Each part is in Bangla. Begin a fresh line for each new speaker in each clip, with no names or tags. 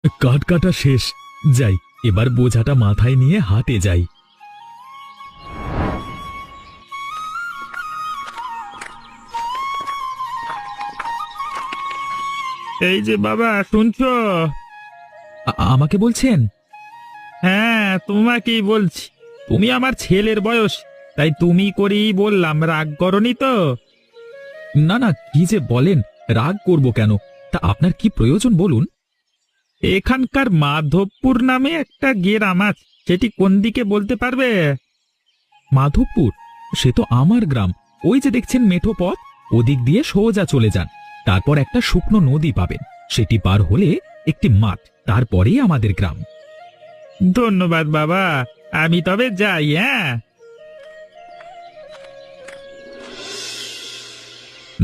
কাঠ কাটা শেষ। যাই, এবার বোঝাটা মাথায় নিয়ে হাটে যাই।
এই যে বাবা, শুনছো?
আমাকে বলছেন?
হ্যাঁ, তোমাকেই বলছি। তুমি আমার ছেলের বয়স, তাই তুমি করেই বললাম, রাগ করনি তো?
না না, কি যে বলেন, রাগ করব কেন? তা আপনার কি প্রয়োজন বলুন।
এখানকার মাধবপুর নামে একটা গ্রাম আছে, সেটি কোন দিকে বলতে পারবে?
মাধবপুর? সে তো আমার গ্রাম। ওই যে দেখছেন মেঠো পথ, ওদিক দিয়ে সোজা চলে যান। তারপর একটা শুকনো নদী পাবেন, সেটি পার হলে একটি মাঠ, তারপরেই আমাদের গ্রাম।
ধন্যবাদ বাবা, আমি তবে যাই। হ্যাঁ,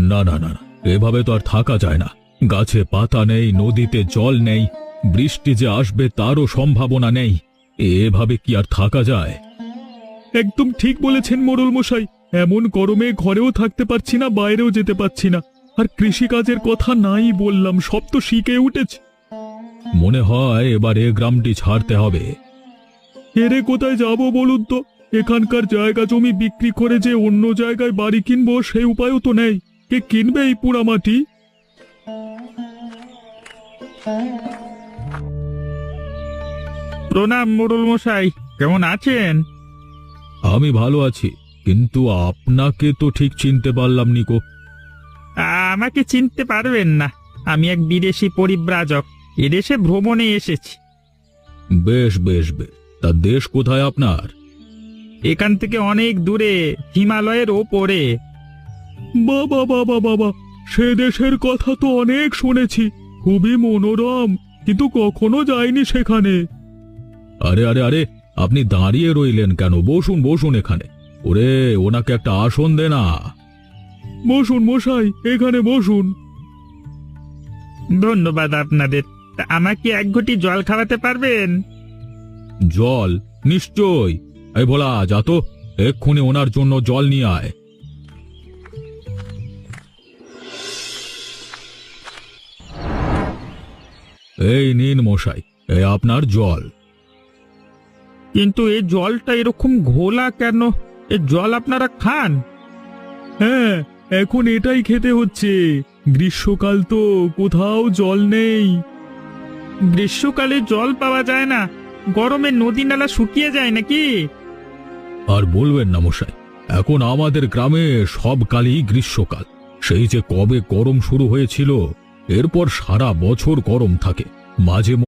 না না না না, এভাবে তো আর থাকা যায় না। গাছে পাতা নেই, নদীতে জল নেই, বৃষ্টি যে আসবে তারও সম্ভাবনা নেই। এভাবে কি আর থাকা যায়? একদম ঠিক বলেছেন মোড়ল মশাই। এমন গরমে ঘরেও থাকতে পারছি না, বাইরেও যেতে পারছি না। আর কৃষিকাজের কথা নাই বললাম, সব তো শিখে উঠেছে। মনে হয় এবার এ গ্রামটি ছাড়তে হবে। এরে কোথায় যাব বলুন তো? এখানকার জায়গা জমি বিক্রি করে যে অন্য জায়গায় বাড়ি কিনবো, সেই উপায়ও তো নেই। কে কিনবে এই পুরা মাটি?
প্রণাম মোড়ল মশাই, কেমন আছেন?
আমি ভালো আছি, কিন্তু আপনাকে তো ঠিক চিনতে পারলাম নিকো।
আমাকে চিনতে পারবেন না, আমি এক বিদেশি পরিব্রাজক, এদেশে ভ্রমণে এসেছি।
বেশ বেশ বেশ, তা দেশ কোথায় আপনার?
এখান থেকে অনেক দূরে, হিমালয়ের ওপরে।
বাবা বাবা বাবা, সে দেশের কথা তো অনেক শুনেছি, খুবই মনোরম, কিন্তু কখনো যাইনি সেখানে। আরে আরে আরে, আপনি দাঁড়িয়ে রইলেন কেন? বসুন বসুন এখানে। ওরে, ওনাকে একটা আসন দে না। বসুন মশাই, এখানে বসুন।
ধন্যবাদ আপনাদের। তা আমাকে এক ঘটি জল খাওয়াতে পারবেন?
জল? নিশ্চয়। এই ভোলা, যা তো, এক্ষুনি ওনার জন্য জল নিয়ে আয়। এই নিন মশাই, এই আপনার জল।
কিন্তু এই জলটা এরকম ঘোলা কেন? এ জল আপনারা খান?
হ্যাঁ, এখন এটাই খেতে হচ্ছে। গ্রীষ্মকাল তো, কোথাও জল নেই।
গ্রীষ্মকালে জল পাওয়া যায় না? গরমে নদী নালা শুকিয়ে যায় নাকি?
আর বলবেন না মশাই, এখন আমাদের গ্রামে সব কালই গ্রীষ্মকাল। সেই যে কবে গরম শুরু হয়েছিল, এরপর সারা বছর গরম থাকে। মাঝে